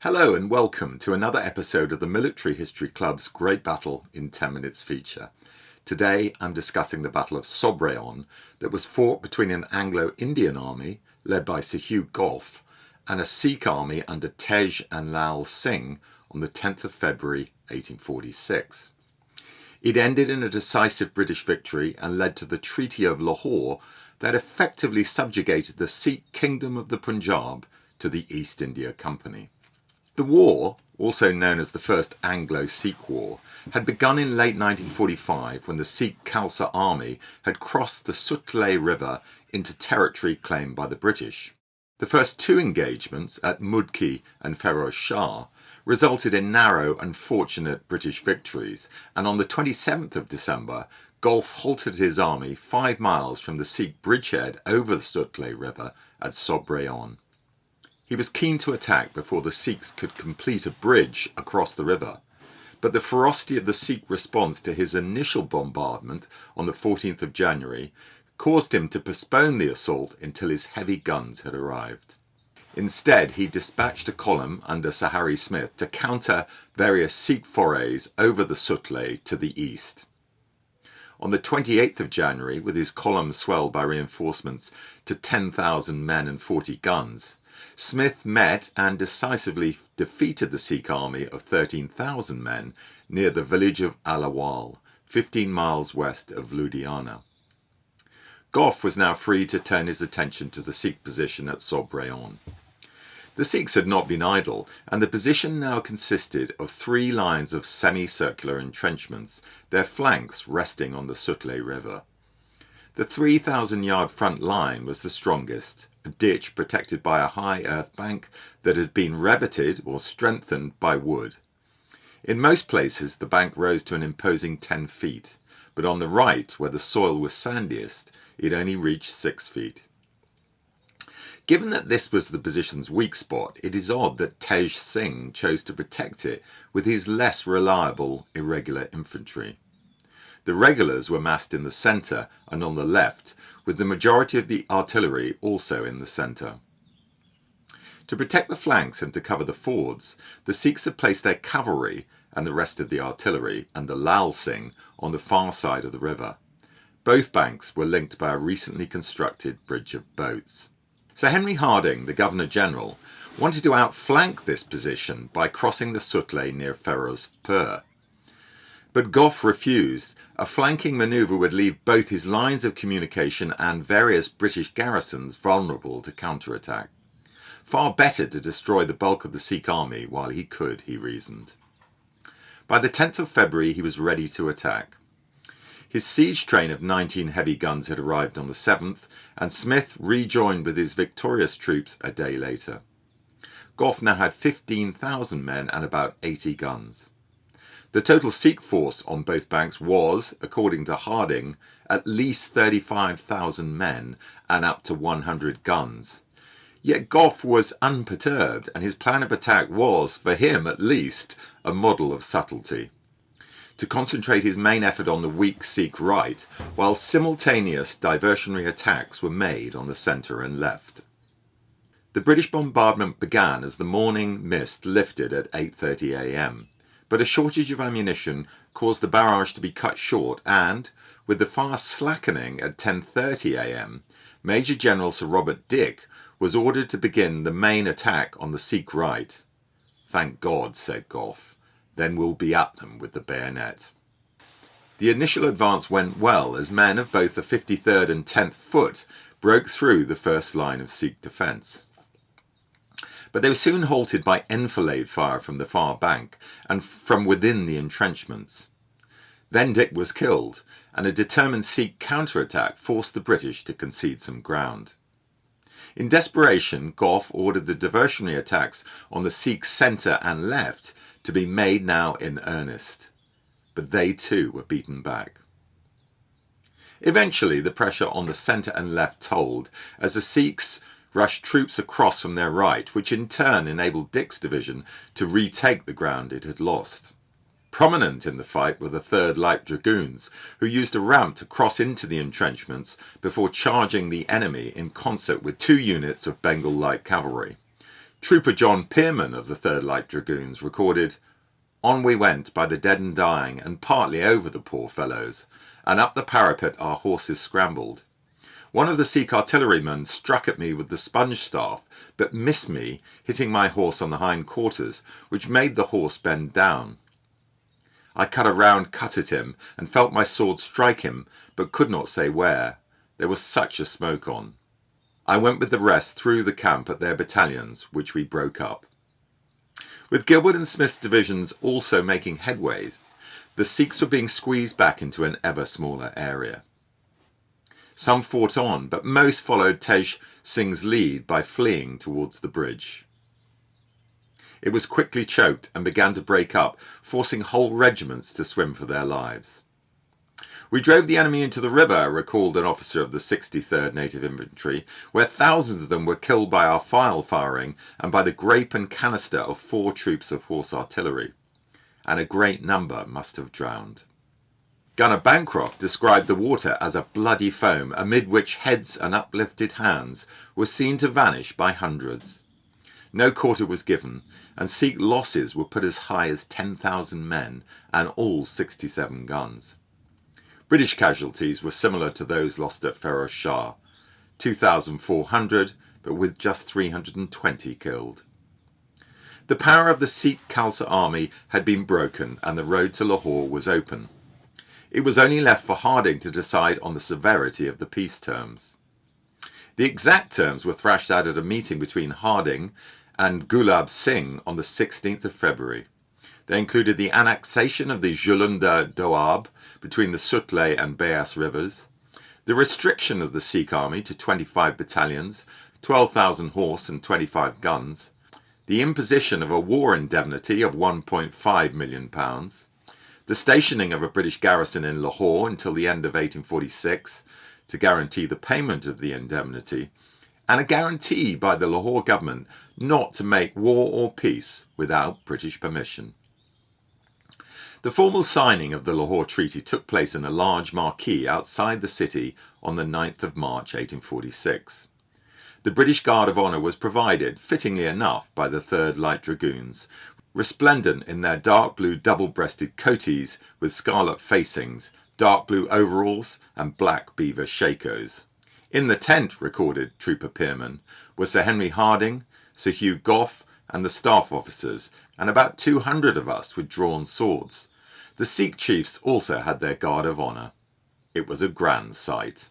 Hello and welcome to another episode of the Military History Club's Great Battle in 10 Minutes feature. Today I'm discussing the Battle of Sobraon that was fought between an Anglo-Indian army led by Sir Hugh Gough and a Sikh army under Tej and Lal Singh on the 10th of February 1846. It ended in a decisive British victory and led to the Treaty of Lahore that effectively subjugated the Sikh kingdom of the Punjab to the East India Company. The war, also known as the First Anglo-Sikh War, had begun in late 1945 when the Sikh Khalsa army had crossed the Sutlej River into territory claimed by the British. The first two engagements at Mudki and Feroz Shah resulted in narrow and fortunate British victories, and on the 27th of December, Gough halted his army 5 miles from the Sikh bridgehead over the Sutlej River at Sobraon. He was keen to attack before the Sikhs could complete a bridge across the river, but the ferocity of the Sikh response to his initial bombardment on the 14th of January caused him to postpone the assault until his heavy guns had arrived. Instead, he dispatched a column under Sir Harry Smith to counter various Sikh forays over the Sutlej to the east. On the 28th of January, with his column swelled by reinforcements to 10,000 men and 40 guns, Smith met and decisively defeated the Sikh army of 13,000 men near the village of Alawal, 15 miles west of Ludhiana. Gough was now free to turn his attention to the Sikh position at Sobraon. The Sikhs had not been idle, and the position now consisted of 3 lines of semicircular entrenchments, their flanks resting on the Sutlej River. The 3,000-yard front line was the strongest, a ditch protected by a high earth bank that had been revetted or strengthened by wood. In most places the bank rose to an imposing 10 feet, but on the right, where the soil was sandiest, it only reached 6 feet. Given that this was the position's weak spot, it is odd that Tej Singh chose to protect it with his less reliable irregular infantry. The regulars were massed in the centre and on the left, with the majority of the artillery also in the centre. To protect the flanks and to cover the fords, the Sikhs had placed their cavalry and the rest of the artillery under Lal Singh on the far side of the river. Both banks were linked by a recently constructed bridge of boats. Sir Henry Harding, the Governor-General, wanted to outflank this position by crossing the Sutlej near Ferozpur. But Gough refused. A flanking manoeuvre would leave both his lines of communication and various British garrisons vulnerable to counterattack. Far better to destroy the bulk of the Sikh army while he could, he reasoned. By the 10th of February he was ready to attack. His siege train of 19 heavy guns had arrived on the 7th, and Smith rejoined with his victorious troops a day later. Gough now had 15,000 men and about 80 guns. The total Sikh force on both banks was, according to Harding, at least 35,000 men and up to 100 guns. Yet Gough was unperturbed, and his plan of attack was, for him at least, a model of subtlety. To concentrate his main effort on the weak Sikh right, while simultaneous diversionary attacks were made on the centre and left. The British bombardment began as the morning mist lifted at 8:30 a.m. But a shortage of ammunition caused the barrage to be cut short and, with the fast slackening at 10:30 a.m, Major General Sir Robert Dick was ordered to begin the main attack on the Sikh right. "Thank God," said Gough, "then we'll be at them with the bayonet." The initial advance went well as men of both the 53rd and 10th Foot broke through the first line of Sikh defence. But they were soon halted by enfilade fire from the far bank and from within the entrenchments. Then Dick was killed, and a determined Sikh counterattack forced the British to concede some ground. In desperation, Gough ordered the diversionary attacks on the Sikh centre and left to be made now in earnest. But they too were beaten back. Eventually, the pressure on the centre and left told, as the Sikhs rushed troops across from their right, which in turn enabled Dick's division to retake the ground it had lost. Prominent in the fight were the 3rd Light Dragoons, who used a ramp to cross into the entrenchments before charging the enemy in concert with 2 units of Bengal Light Cavalry. Trooper John Pearman of the 3rd Light Dragoons recorded, "On we went by the dead and dying, and partly over the poor fellows, and up the parapet our horses scrambled. One of the Sikh artillerymen struck at me with the sponge staff, but missed me, hitting my horse on the hind quarters, which made the horse bend down. I cut a round cut at him, and felt my sword strike him, but could not say where. There was such a smoke on. I went with the rest through the camp at their battalions, which we broke up." With Gilbert and Smith's divisions also making headway, the Sikhs were being squeezed back into an ever smaller area. Some fought on, but most followed Tej Singh's lead by fleeing towards the bridge. It was quickly choked and began to break up, forcing whole regiments to swim for their lives. "We drove the enemy into the river," recalled an officer of the 63rd Native Infantry, "where thousands of them were killed by our file firing and by the grape and canister of 4 troops of horse artillery, and a great number must have drowned." Gunner Bancroft described the water as a bloody foam, amid which heads and uplifted hands were seen to vanish by hundreds. No quarter was given, and Sikh losses were put as high as 10,000 men and all 67 guns. British casualties were similar to those lost at Feroz Shah, 2,400, but with just 320 killed. The power of the Sikh Khalsa army had been broken and the road to Lahore was open. It was only left for Harding to decide on the severity of the peace terms. The exact terms were thrashed out at a meeting between Harding and Gulab Singh on the 16th of February. They included the annexation of the Julunda Doab between the Sutlej and Beas rivers, the restriction of the Sikh army to 25 battalions, 12,000 horse and 25 guns, the imposition of a war indemnity of £1.5 million, the stationing of a British garrison in Lahore until the end of 1846 to guarantee the payment of the indemnity, and a guarantee by the Lahore government not to make war or peace without British permission. The formal signing of the Lahore Treaty took place in a large marquee outside the city on the 9th of March 1846. The British Guard of Honour was provided, fittingly enough, by the 3rd Light Dragoons, resplendent in their dark blue double-breasted coatees with scarlet facings, dark blue overalls and black beaver shakos. "In the tent," recorded Trooper Pearman, were Sir Henry Harding, Sir Hugh Gough and the staff officers, and about 200 of us with drawn swords. The Sikh chiefs also had their Guard of Honour. It was a grand sight.